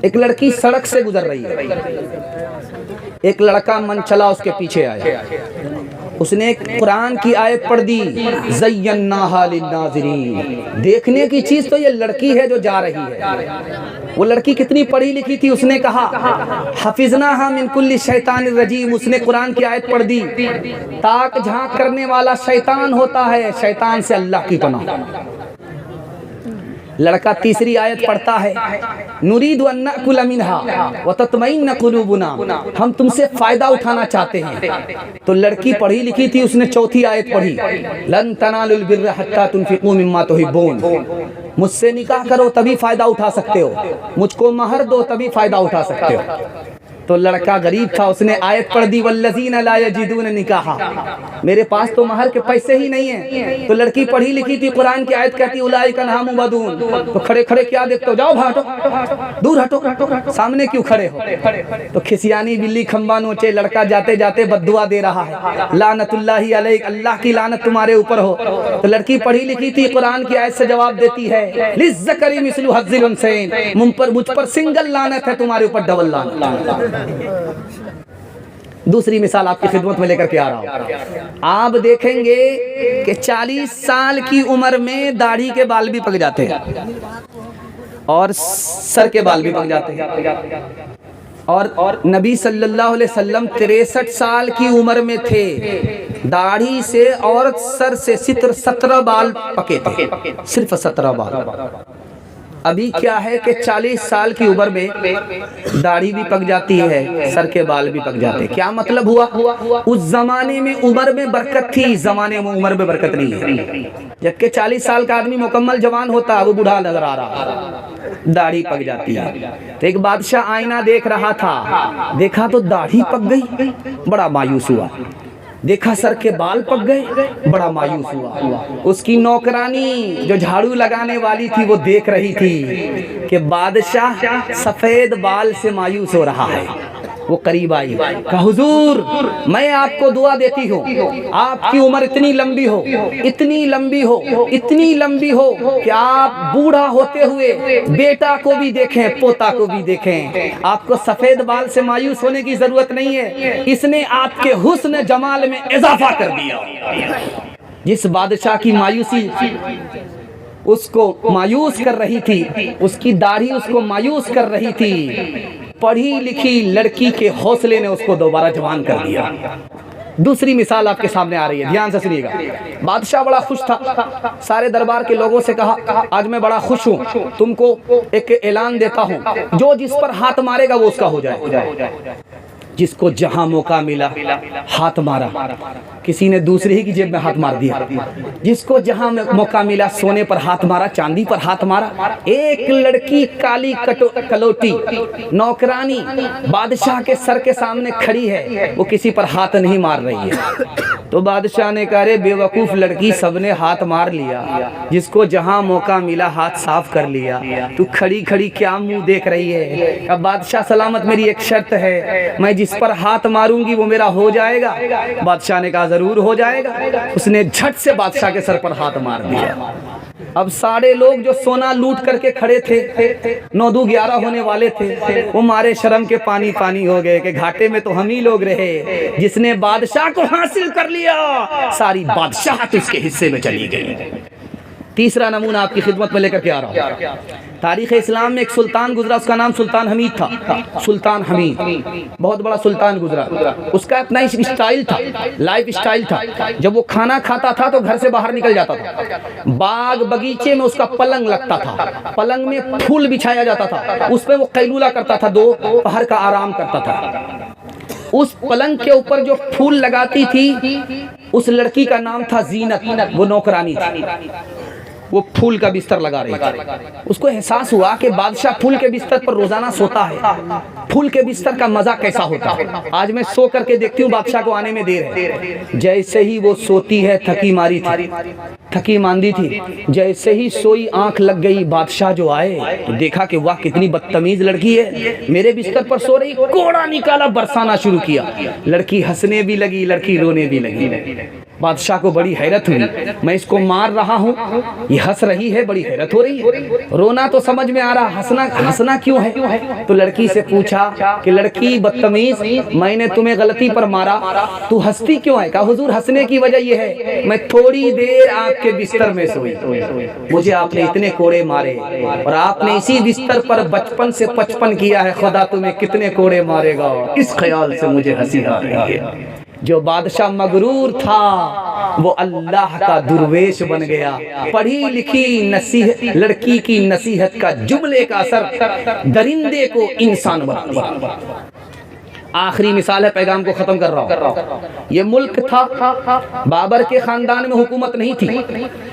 एक लड़की सड़क से गुजर रही है, एक लड़का मन चला उसके पीछे आया, उसने कुरान की आयत पढ़ दी, ज़य्यन्नाहा लिन्नाज़िरीन। देखने की चीज तो ये लड़की है जो जा रही है। वो लड़की कितनी पढ़ी लिखी थी, उसने कहा हफिज़नाहा मिन कुल्ली शैतानिर रजीम। उसने कुरान की आयत पढ़ दी, ताक झांक करने वाला शैतान होता है, शैतान से अल्लाह की पनाह। लड़का तीसरी आयत पढ़ता है, नुरीदु अन नअकुल मिनहा व तत्मइन्न कुलूबुना। हम तुमसे फायदा उठाना चाहते हैं। तो लड़की पढ़ी लिखी थी, उसने चौथी आयत पढ़ी, लन तनालुल बिर्र हत्ता तुनफिकू मिम्मा तुहिब्बून। मुझसे निकाह करो तभी फायदा उठा सकते हो, मुझको महर दो तभी फायदा उठा सकते हो। तो लड़का गरीब था, उसने आयत पढ़ दी, वल्लज़ीना ला यजिदून निकाहा। मेरे पास तो महर के पैसे ही नहीं है। तो लड़की पढ़ी लिखी थी, कुरान की आयत कहती उलाइका अनहाम मुबदून। तो खड़े खड़े क्या देखते हो, जाओ हटो, दूर हटो, सामने क्यों खड़े हो। तो खिसियानी बिल्ली खंबा नोचे। लड़का जाते जाते बद्दुआ दे रहा है, लानतुल्लाहि अलैक, अल्लाह की लानत तुम्हारे ऊपर हो। तो लड़की पढ़ी लिखी थी, कुरान की आयत से जवाब देती है, लिज़्ज़करी मिस्लु हज़्ज़िल उन्सयैन। मुझ पर सिंगल लानत है, तुम्हारे ऊपर डबल लानत। दूसरी मिसाल आपकी खिदमत में लेकर के आ रहा हूं। आप देखेंगे कि 40 साल की उम्र में दाढ़ी के बाल भी पक जाते हैं और सर के बाल भी पक जाते हैं। और नबी सल्लल्लाहु अलैहि वसल्लम 63 साल की उम्र में थे, दाढ़ी से और सर से सिर्फ 17 बाल पके थे, सिर्फ 17 बाल। अभी क्या है कि 40 साल की उम्र में दाढ़ी भी पक जाती है, सर के बाल भी पक जाते हैं। क्या मतलब हुआ, उस जमाने में उम्र में बरकत थी, इस जमाने में उम्र में बरकत नहीं है। जबकि 40 साल का आदमी मुकम्मल जवान होता है, वो बूढ़ा नजर आ रहा, दाढ़ी पक जाती है। तो एक बादशाह आईना देख रहा था, देखा तो दाढ़ी पक गई, बड़ा मायूस हुआ। देखा सर के बाल पक गए, बड़ा मायूस हुआ। उसकी नौकरानी जो झाड़ू लगाने वाली थी वो देख रही थी कि बादशाह सफेद बाल से मायूस हो रहा है। वो करीब आई, कहा हुजूर मैं आपको दुआ देती हूँ, आपकी उम्र इतनी लंबी हो, इतनी लंबी हो, इतनी लंबी हो कि आप बूढ़ा होते हुए बेटा को भी देखें, पोता को भी देखें। आपको सफेद बाल से मायूस होने की जरूरत नहीं है, इसने आपके हुस्न जमाल में इजाफा कर दिया। जिस बादशाह की मायूसी उसको मायूस कर रही थी, उसकी दाढ़ी उसको मायूस कर रही थी, पढ़ी लिखी लड़की के हौसले ने उसको दोबारा जवान कर दिया। दूसरी मिसाल आपके सामने आ रही है, ध्यान से सुनिएगा। बादशाह बड़ा खुश था, सारे दरबार के लोगों से कहा आज मैं बड़ा खुश हूँ, तुमको एक ऐलान देता हूँ, जो जिस पर हाथ मारेगा वो उसका हो जाए। जिसको जहां मौका मिला हाथ मारा, किसी ने दूसरे ही की जेब में हाथ मार दिया। जिसको जहां मौका मिला सोने पर हाथ मारा, चांदी पर हाथ मारा। एक लड़की काली कलोटी नौकरानी बादशाह के सर के सामने खड़ी है, वो किसी पर हाथ नहीं मार रही है। तो बादशाह ने कहा रे बेवकूफ लड़की, सबने हाथ मार लिया, जिसको जहां मौका मिला हाथ साफ कर लिया, तू खड़ी खड़ी क्या मुंह देख रही है। अब बादशाह सलामत, मेरी एक शर्त है, मैं जिस पर हाथ मारूंगी वो मेरा हो जाएगा। बादशाह ने कहा जरूर हो जाएगा। उसने झट से बादशाह के सर पर हाथ मार दिया। अब सारे लोग जो सोना लूट करके खड़े थे, 9-2-11 होने वाले थे, वो मारे शर्म के पानी पानी हो गए कि घाटे में तो हम ही लोग रहे। जिसने बादशाह को हासिल कर लिया, सारी बादशाहत उसके हिस्से में चली गई। तीसरा नमूना आपकी खिदमत में लेकर के आ रहा हूँ। तारीख इस्लाम में एक सुल्तान गुजरा, उसका नाम सुल्तान हमीद था। सुल्तान हमीद बहुत बड़ा सुल्तान गुजरा। उसका अपना स्टाइल था, लाइफ स्टाइल था। जब वो खाना खाता था तो घर से बाहर निकल जाता था, बाग बगीचे में उसका पलंग लगता था, पलंग में फूल बिछाया जाता था, उस पर वो कैलूला करता था, 2 पहर का आराम करता था। उस पलंग के ऊपर जो फूल लगाती थी उस लड़की का नाम था जीनत, वो नौकरानी थी। वो फूल का बिस्तर लगा रही थी। उसको एहसास हुआ कि बादशाह फूल के बिस्तर पर रोजाना सोता है, फूल के बिस्तर का मजा कैसा होता है। आज मैं सो करके देखती हूँ बादशाह को आने में देर है। जैसे ही वो सोती है, थकी मारी थी, थकी मांदी थी, जैसे ही सोई आंख लग गई, बादशाह जो आए तो देखा कि वाह कितनी बदतमीज लड़की है, मेरे बिस्तर पर सो रही। कोड़ा निकाला, बरसाना शुरू किया। लड़की हंसने भी लगी, लड़की रोने भी लगी। बादशाह को बड़ी हैरत हुई, मैं इसको मार रहा हूँ, ये हंस रही है, बड़ी हैरत हो रही है। रोना तो समझ में आ रहा, हंसना क्यों है? तो लड़की से पूछा कि लड़की बदतमीज, मैंने तुम्हें गलती पर मारा, तू हंसती क्यों है? कहा हुजूर हंसने की वजह यह है, मैं थोड़ी देर आपके बिस्तर में सोई, मुझे आपने इतने कोड़े मारे और आपने इसी बिस्तर पर बचपन से 55 किया है, खुदा तुम्हें कितने कोड़े मारेगा, इस ख्याल से मुझे हंसी आ रही है। जो बादशाह मगरूर था वो अल्लाह का दुर्वेश बन गया। पढ़ी लिखी नसीहत लड़की की नसीहत का जुमले का असर दरिंदे को इंसान बना दिया। आखिरी मिसाल है, पैगाम को खत्म कर रहा हूँ। ये मुल्क था, बाबर के खानदान में हुकूमत नहीं थी,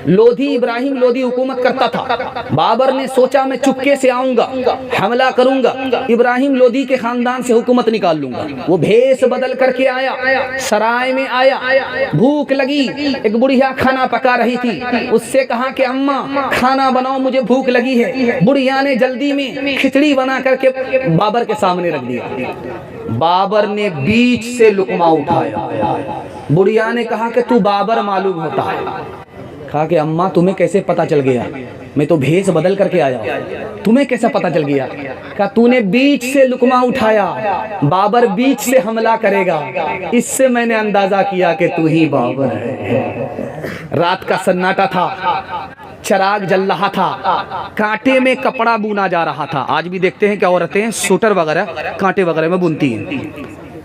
लोधी इब्राहिम लोधी हुकूमत करता था। बाबर ने सोचा मैं चुपके से आऊंगा, हमला करूंगा, इब्राहिम लोधी के खानदान से हुकूमत निकाल लूंगा। वो भेष बदल करके आया, सराय में आया, भूख लगी, एक बुढ़िया खाना पका रही थी, उससे कहा कि अम्मा खाना बनाओ, मुझे भूख लगी है। बुढ़िया ने जल्दी में खिचड़ी बना करके बाबर के सामने रख दिया। बाबर ने बीच से लुकमा उठाया। बुढ़िया ने कहा कि तू बाबर मालूम होता है। कहा कि अम्मा तुम्हें कैसे पता चल गया? मैं तो भेष बदल करके आया, तुम्हें कैसा पता चल गया? कहा तूने बीच से लुकमा उठाया, बाबर बीच से हमला करेगा, इससे मैंने अंदाजा किया कि तू ही बाबर है। रात का सन्नाटा था, चराग जल रहा था, कांटे में कपड़ा बुना जा रहा था। आज भी देखते हैं कि औरतें स्वेटर वगैरह कांटे वगैरह में बुनती हैं।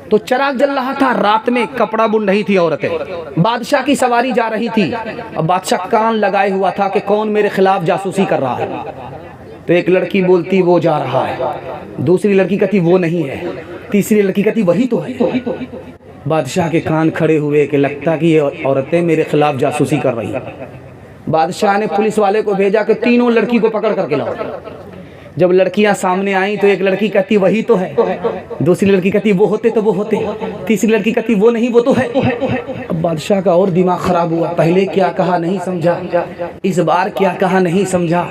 तो चराग जल रहा था, रात में कपड़ा बुन रही थी औरतें। बादशाह की सवारी जा रही थी, अब बादशाह कान लगाए हुआ था कि कौन मेरे खिलाफ जासूसी कर रहा है। तो एक लड़की बोलती वो जा रहा है, दूसरी लड़की कहती वो नहीं है, तीसरी लड़की कहती वही तो है। बादशाह के कान खड़े हुए कि लगता कि ये औरतें मेरे खिलाफ जासूसी कर रही हैं। बादशाह ने पुलिस वाले को भेजा कि तीनों लड़की को पकड़ करके लाओ। जब लड़कियां सामने आई तो एक लड़की कहती वही तो है, दूसरी लड़की कहती वो होते तो वो होते, तीसरी लड़की कहती वो नहीं वो तो है। अब बादशाह का और दिमाग खराब हुआ, पहले क्या कहा नहीं समझा, इस बार क्या कहा नहीं समझा।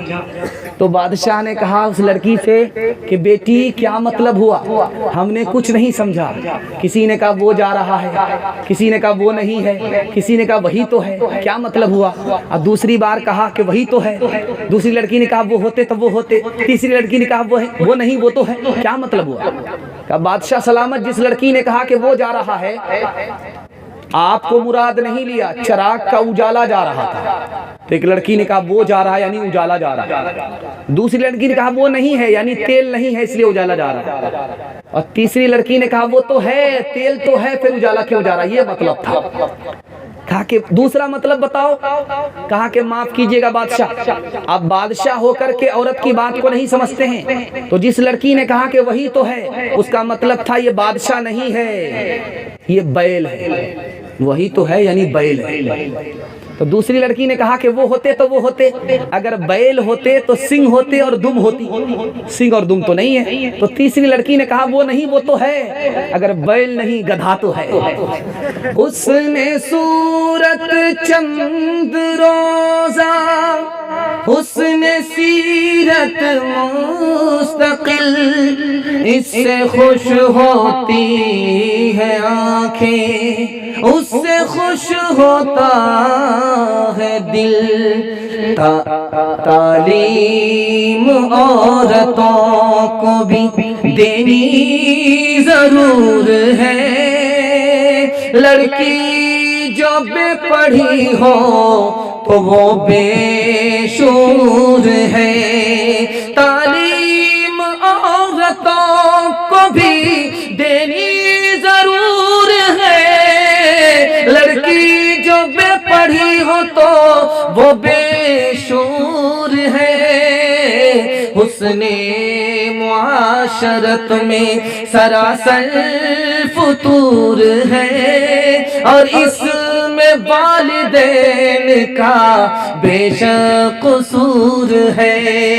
तो बादशाह ने कहा उस लड़की से कि बेटी क्या मतलब हुआ, हमने कुछ नहीं समझा। किसी ने कहा वो जा रहा है, किसी ने कहा वो नहीं है, किसी ने कहा वही तो है, क्या मतलब हुआ? अब दूसरी बार कहा कि वही तो है, दूसरी लड़की ने कहा वो होते तो वो होते, तीसरी लड़की ने कहा वो नहीं वो तो है, क्या मतलब हुआ? कहा बादशाह सलामत, जिस लड़की ने कहा कि वो जा रहा है आपको मुराद नहीं लिया, चराग का उजाला जा रहा था। तो एक लड़की ने कहा वो जा रहा है यानी उजाला जा रहा है, दूसरी लड़की ने कहा वो नहीं है यानी तेल नहीं है इसलिए उजाला जा रहा है, और तीसरी लड़की ने कहा वो तो है, तेल तो है, फिर उजाला क्यों जा रहा है, ये मतलब था। कहा कि दूसरा मतलब बताओ। कहा कि माफ कीजिएगा बादशाह, आप बादशाह होकर के औरत की बात को नहीं समझते हैं। तो जिस लड़की ने कहा कि वही तो है, उसका मतलब था ये बादशाह नहीं है, ये बैल है। वही तो है यानी बैल है। तो दूसरी लड़की ने कहा कि वो होते तो वो होते, अगर बैल होते तो सिंह होते और दुम होती, सिंह और दुम तो नहीं है। तो तीसरी लड़की ने कहा वो नहीं वो तो है, अगर बैल नहीं गधा तो है। उसने सूरत चंद रोजा, उसने सीरत मुस्तकिल, इससे खुश होती है आंखें, उससे खुश होता है दिल। तालीम औरतों को भी देनी जरूर है, लड़की जो बेपढ़ी हो तो वो बेशूर है। तालीम औरतों को भी देनी जरूर है, लड़की जो बेपढ़ी हो तो वो बेशूर है। हुस्ने मुआशरत में सरासर फुतूर है, और इसमें वालिदैन का बेशक कसूर है।